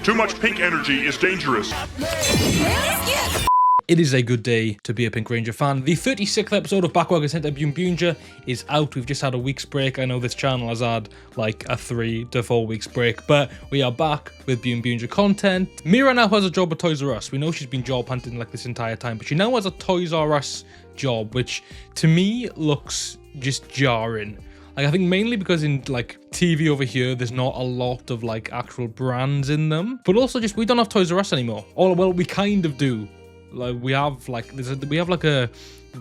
Too much pink energy is dangerous. It is a good day to be a Pink Ranger fan. The 36th episode of Bakuage Sentai Boonboomger is out. We've just had a week's break. I know this channel has had like a 3 to 4 weeks break, but we are back with Boonboomger content. Mira now has a job at Toys R Us. We know she's been job hunting like this entire time, but she now has a Toys R Us job, which to me looks just jarring. Like, I think mainly because in like TV over here, there's not a lot of like actual brands in them, but also just we don't have Toys R Us anymore. Or well, we kind of do. Like we have like a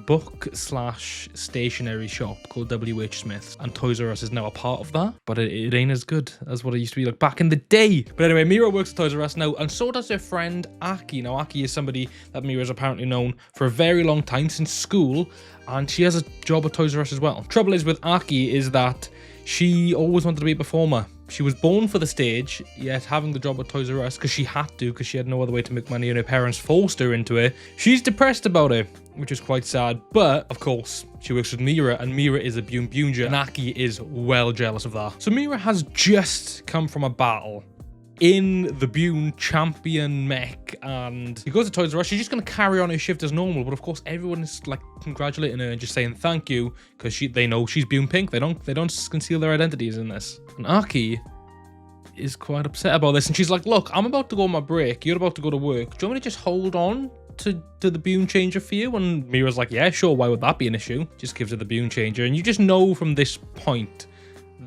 book / stationery shop called WH Smith's, and Toys R Us is now a part of that, but it ain't as good as what it used to be like back in the day. But anyway, Mira works at Toys R Us now, and so does her friend Aki. Now Aki is somebody that Mira's apparently known for a very long time, since school, and she has a job at Toys R Us as well. Trouble is with Aki is that she always wanted to be a performer. She was born for the stage, yet having the job at Toys R Us because she had to, because she had no other way to make money and her parents forced her into it. She's depressed about it, which is quite sad. But, of course, she works with Mira, and Mira is a Boonboomger, and Aki is well jealous of that. So Mira has just come from a battle in the Boon champion mech, and he goes to Toys R Us. She's just going to carry on her shift as normal, but of course everyone is like congratulating her and just saying thank you, because they know she's Boon Pink. They don't conceal their identities in this. And Aki is quite upset about this, and she's like, look, I'm about to go on my break, you're about to go to work, do you want me to just hold on to the BunChanger for you? And Mira's like, yeah, sure, why would that be an issue? Just gives her the BunChanger, and you just know from this point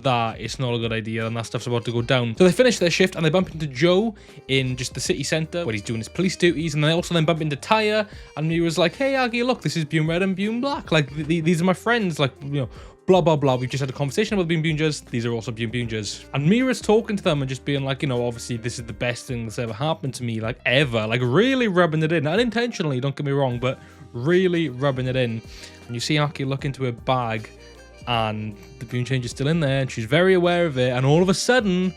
that it's not a good idea and that stuff's about to go down. So they finish their shift and they bump into Joe in just the city centre where he's doing his police duties, and they also then bump into Taya, and Mira's like, hey Aggie, look, this is Boon Red and Boon Black, like these are my friends, like, you know, blah blah blah, we've just had a conversation about Boonboomgers, these are also Boonboomgers. And Mira's talking to them and just being like, you know, obviously this is the best thing that's ever happened to me, like ever, like really rubbing it in, unintentionally, don't get me wrong, but really rubbing it in. And you see Aki look into her bag, and the BunChanger's still in there, and she's very aware of it, and all of a sudden,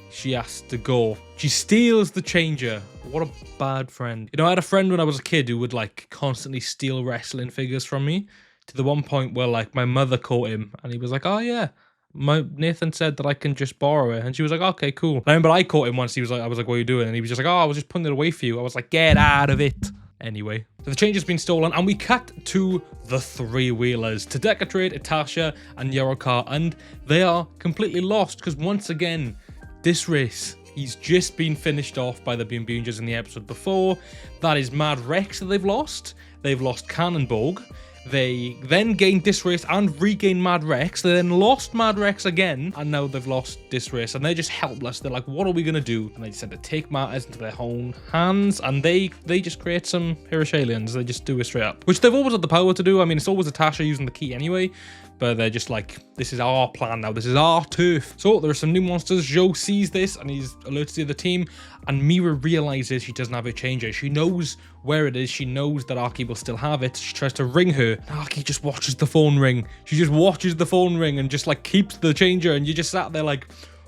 she has to go. She steals the changer. What a bad friend. You know, I had a friend when I was a kid who would, like, constantly steal wrestling figures from me, to the one point where, like, my mother caught him, and he was like, oh, yeah, Nathan said that I can just borrow it, and she was like, okay, cool. And I remember I caught him once. He was like, I was like, what are you doing? And he was just like, oh, I was just putting it away for you. I was like, get out of it. Anyway, so the change has been stolen, and we cut to the three-wheelers, to Decatrade, Itasha, and Yorokar, and they are completely lost, because once again, this race, he's just been finished off by the Boonboomgers in the episode before. That is Mad Rex that they've lost. They've lost Cannonbog. They then gained Disrace and regained Mad Rex. They then lost Mad Rex again, and now they've lost Disrace, and they're just helpless. They're like, what are we going to do? And they decide to take matters into their own hands, and they just create some Hirashalians. They just do it straight up, which they've always had the power to do. I mean, it's always Natasha using the key anyway, but they're just like, this is our plan now. This is our turf. So there are some new monsters. Joe sees this, and he's alerted the other team, and Mira realizes she doesn't have her changer. She knows where it is. She knows that Aki will still have it. She tries to ring her. Aki just watches the phone ring. She just watches the phone ring and just like keeps the changer, and you just sat there like,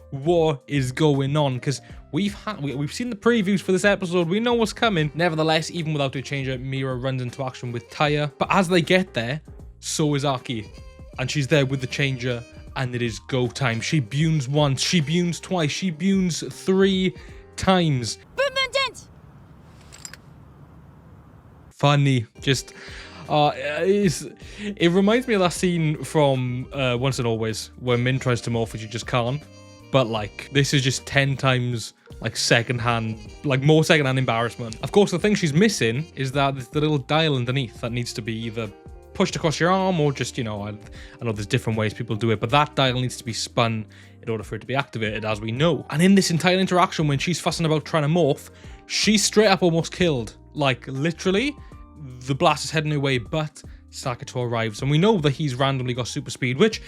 what is going on? Because we've seen the previews for this episode. We know what's coming. Nevertheless, even without her changer, Mira runs into action with Taya. But as they get there, so is Aki, and she's there with the changer, and it is go time. She bunes once, she bunes twice, she bunes 3 times. Funny, just it reminds me of that scene from Once and Always where Min tries to morph, which you just can't, but like this is just 10 times like more secondhand embarrassment. Of course, the thing she's missing is that there's the little dial underneath that needs to be either pushed across your arm or just, you know, I know there's different ways people do it, but that dial needs to be spun in order for it to be activated, as we know. And in this entire interaction, when she's fussing about trying to morph, she's straight up almost killed. Like, literally, the blast is heading her way, but Sakato arrives, and we know that he's randomly got super speed, which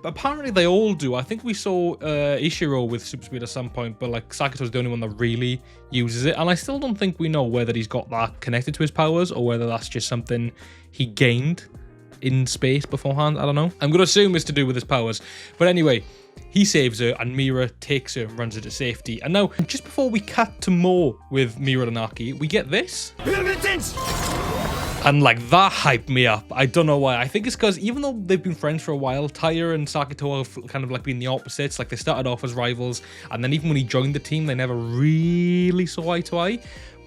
apparently they all do. I think we saw Ishiro with super speed at some point, but like Sakato's the only one that really uses it, and I still don't think we know whether he's got that connected to his powers or whether that's just something he gained in space beforehand. I don't know. I'm gonna assume it's to do with his powers, but anyway, he saves her, and Mira takes her and runs her to safety. And now, just before we cut to more with Mira and Aki, we get this. And like that hyped me up. I don't know why. I think it's because even though they've been friends for a while, Taya and Sakito have kind of like been the opposites. Like they started off as rivals, and then even when he joined the team, they never really saw eye to eye.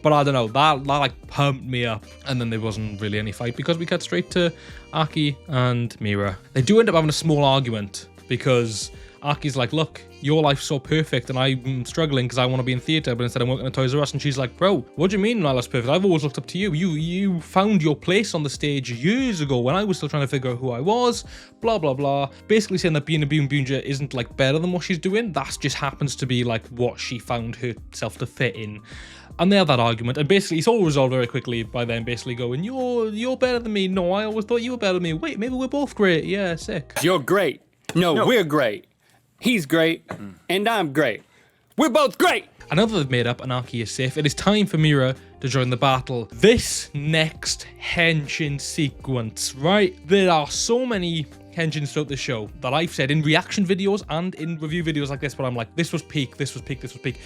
But I don't know, that like pumped me up. And then there wasn't really any fight because we cut straight to Aki and Mira. They do end up having a small argument because Aki's like, look, your life's so perfect and I'm struggling because I want to be in theatre, but instead I'm working at Toys R Us. And she's like, bro, what do you mean my life's perfect? I've always looked up to you. You found your place on the stage years ago when I was still trying to figure out who I was, blah, blah, blah. Basically saying that being a Boonboomger isn't like better than what she's doing. That just happens to be like what she found herself to fit in. And they have that argument, and basically it's all resolved very quickly by them basically going, you're better than me. No, I always thought you were better than me. Wait, maybe we're both great. Yeah, sick. You're great. No, we're great. He's great, and I'm great. We're both great! And now that they've made up and Aki is safe, it is time for Mira to join the battle. This next henshin sequence, right? There are so many henshins throughout the show that I've said in reaction videos and in review videos like this, where I'm like, this was peak, this was peak, this was peak.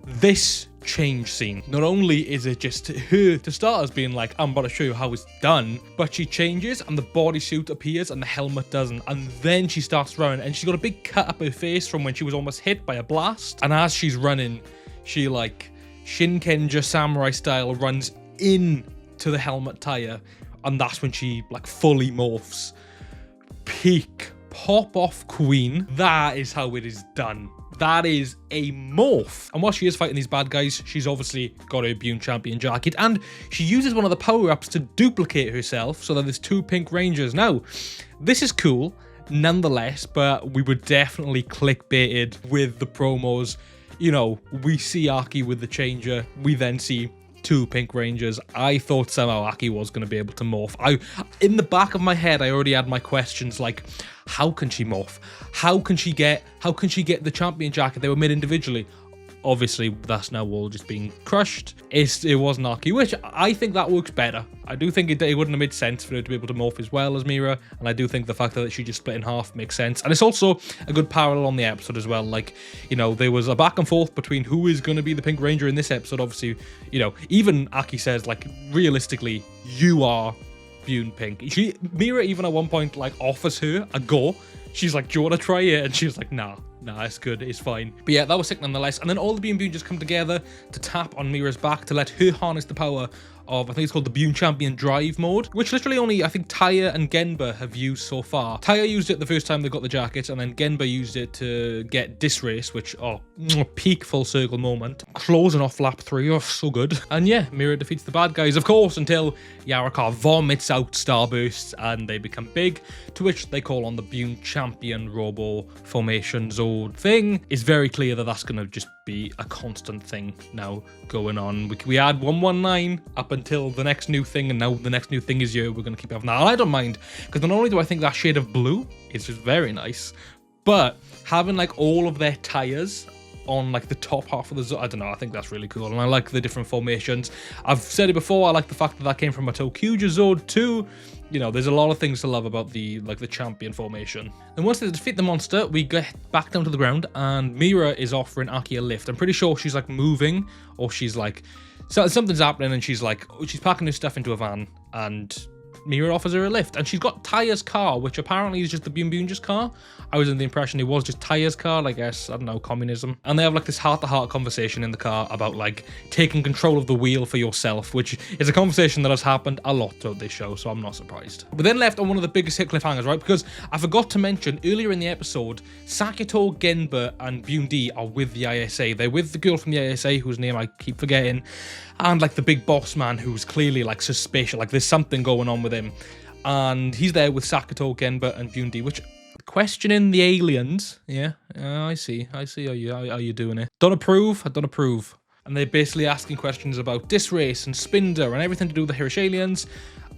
This change scene, not only is it just her to start as being like, I'm about to show you how it's done, but she changes and the bodysuit appears and the helmet doesn't, and then she starts running and she's got a big cut up her face from when she was almost hit by a blast. And as she's running, she like Shinkenja samurai style runs in to the helmet tire, and that's when she like fully morphs. Peak pop off queen. That is how it is done. That is a morph. And while she is fighting these bad guys, she's obviously got her Bune champion jacket, and she uses one of the power-ups to duplicate herself so that there's 2 pink rangers. Now, this is cool nonetheless, but we were definitely clickbaited with the promos. You know, we see Aki with the changer, we then see 2 pink rangers. I thought somehow Aki was going to be able to morph. In the back of my head, I already had my questions like, how can she morph? How can she get the champion jacket? They were made individually. Obviously, that's now all just being crushed. It wasn't Aki, which I think that works better. I do think it wouldn't have made sense for her to be able to morph as well as Mira, and I do think the fact that she just split in half makes sense. And it's also a good parallel on the episode as well. Like, you know, there was a back and forth between who is going to be the Pink Ranger in this episode. Obviously, you know, even Aki says, like, realistically, you are Bune Pink. Mira even at one point, like, offers her a go. She's like, do you want to try it? And she's like, nah, it's good, it's fine. But yeah, that was sick nonetheless. And then all the Boonboomgers just come together to tap on Mira's back to let her harness the power of, I think it's called the Bune Champion Drive mode, which literally only, I think, Taya and Genba have used so far. Taya used it the first time they got the jackets, and then Genba used it to get Disrace, which, peak full circle moment. Closing off lap 3, so good. And yeah, Mira defeats the bad guys, of course, until Yaraka vomits out starbursts and they become big, to which they call on the Bune Champion Robo Formation Zord thing. It's very clear that that's going to just be a constant thing now going on. We had 119 up until the next new thing, and now the next new thing is here. We're going to keep having that. And I don't mind, because not only do I think that shade of blue is just very nice, but having like all of their tires on like the top half of the zone, I don't know, I think that's really cool. And I like the different formations. I've said it before, I like the fact that came from a Tokuja Zord too. You know, there's a lot of things to love about the champion formation. And once they defeat the monster, we get back down to the ground, and Mira is offering Aki a lift. I'm pretty sure she's like moving, or she's like, so something's happening, and she's like, she's packing her stuff into a van, and Mira offers her a lift, and she's got Taya's car, which apparently is just the Boonboomger's car. I was under the impression it was just Taya's car, I guess, I don't know, communism. And they have like this heart-to-heart conversation in the car about like taking control of the wheel for yourself, which is a conversation that has happened a lot throughout this show, so I'm not surprised. We're then left on one of the biggest hit cliffhangers, right? Because I forgot to mention earlier in the episode, Sakito, Genba, and Bundi are with the ISA. They're with the girl from the ISA, whose name I keep forgetting, and like the big boss man who's clearly like suspicious, like there's something going on with him. And he's there with Sakito, Genba, and Bundi, which questioning the aliens. Yeah, I see how you doing it. Don't approve, I don't approve. And they're basically asking questions about Disrace and Spinder and everything to do with the Hirish aliens.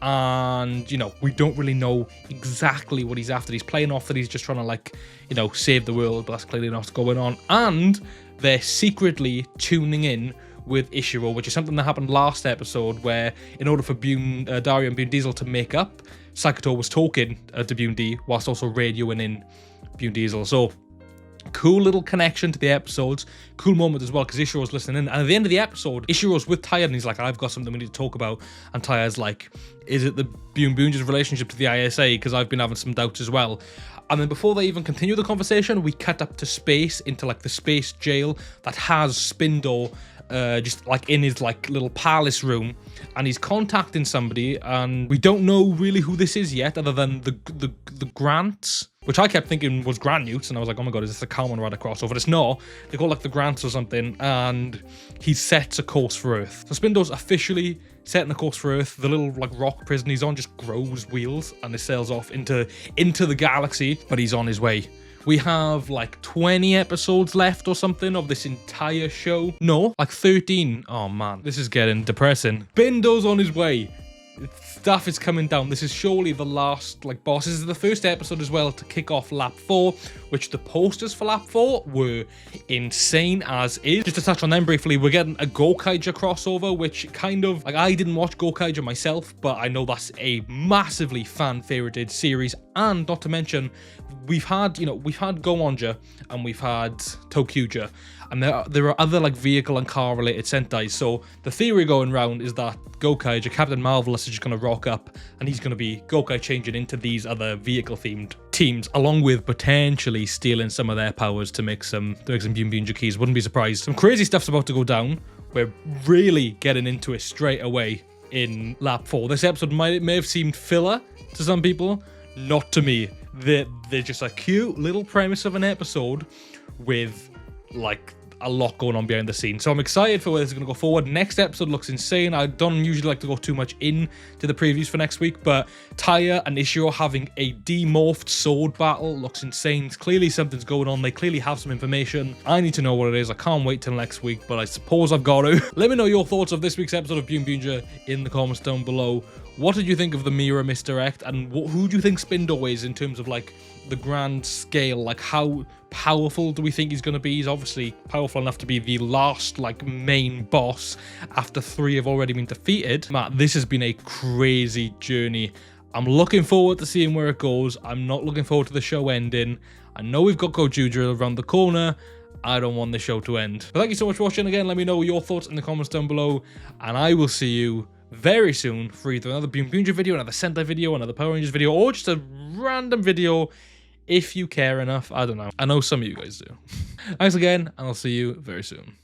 And, you know, we don't really know exactly what he's after. He's playing off that he's just trying to, like, you know, save the world, but that's clearly not what's going on. And they're secretly tuning in with Ishiro, which is something that happened last episode, where in order for Dario and Bune Diesel to make up, Sakito was talking to Bune D whilst also radioing in Bune Diesel. So Cool little connection to the episodes. Cool moment as well, because Ishiro's listening in. And at the end of the episode, Ishiro's with Taya, and he's like, I've got something we need to talk about. And Taya's like, is it the Boonboonger's relationship to the ISA? Because I've been having some doubts as well. And then before they even continue the conversation, we cut up to space, into like the space jail that has Spindo just like in his like little palace room, and he's contacting somebody, and we don't know really who this is yet, other than the Grants, which I kept thinking was Grand Newts, and I was like, oh my god, is this a Kamen Rider crossover? It's not. They call like the Grants or something, and he sets a course for Earth. So Spindo's officially setting a course for Earth. The little like rock prison he's on just grows wheels, and it sails off into the galaxy, but he's on his way. We have like 20 episodes left or something of this entire show. No, like 13. Oh man, this is getting depressing. Bindo's on his way. Stuff is coming down. This is surely the last like boss. This is the first episode as well to kick off Lap 4, which the posters for Lap 4 were insane as is. Just to touch on them briefly, we're getting a Gokaiger crossover, which kind of, like, I didn't watch Gokaiger myself, but I know that's a massively fan-favorited series. And not to mention, we've had Goonboomger and we've had Tokuger, and there are other like vehicle and car related Sentais. So the theory going around is that Gokaiger, Captain Marvelous, is just going to rock up and he's going to be Gokai changing into these other vehicle themed teams, along with potentially stealing some of their powers to make some Boonboomger keys. Wouldn't be surprised. Some crazy stuff's about to go down. We're really getting into it straight away in Lap 4. This episode may have seemed filler to some people, not to me. They're just a cute little premise of an episode with like a lot going on behind the scenes. So I'm excited for where this is going to go forward. Next episode looks insane. I don't usually like to go too much into the previews for next week, but Taya and Ishiro having a demorphed sword battle looks insane. Clearly something's going on. They clearly have some information. I need to know what it is. I can't wait till next week, but I suppose I've got to. Let me know your thoughts of this week's episode of Boonboomger in the comments down below. What did you think of the Mira misdirect, and who do you think Spindo is in terms of like the grand scale? Like, how powerful do we think he's going to be? He's obviously powerful enough to be the last like main boss after 3 have already been defeated. Matt, this has been a crazy journey. I'm looking forward to seeing where it goes. I'm not looking forward to the show ending. I know we've got Gojuja around the corner. I don't want the show to end. But thank you so much for watching again. Let me know your thoughts in the comments down below, and I will see you very soon for either another Boonboomger video, another Sentai video, another Power Rangers video, or just a random video if you care enough. I don't know. I know some of you guys do. Thanks again, and I'll see you very soon.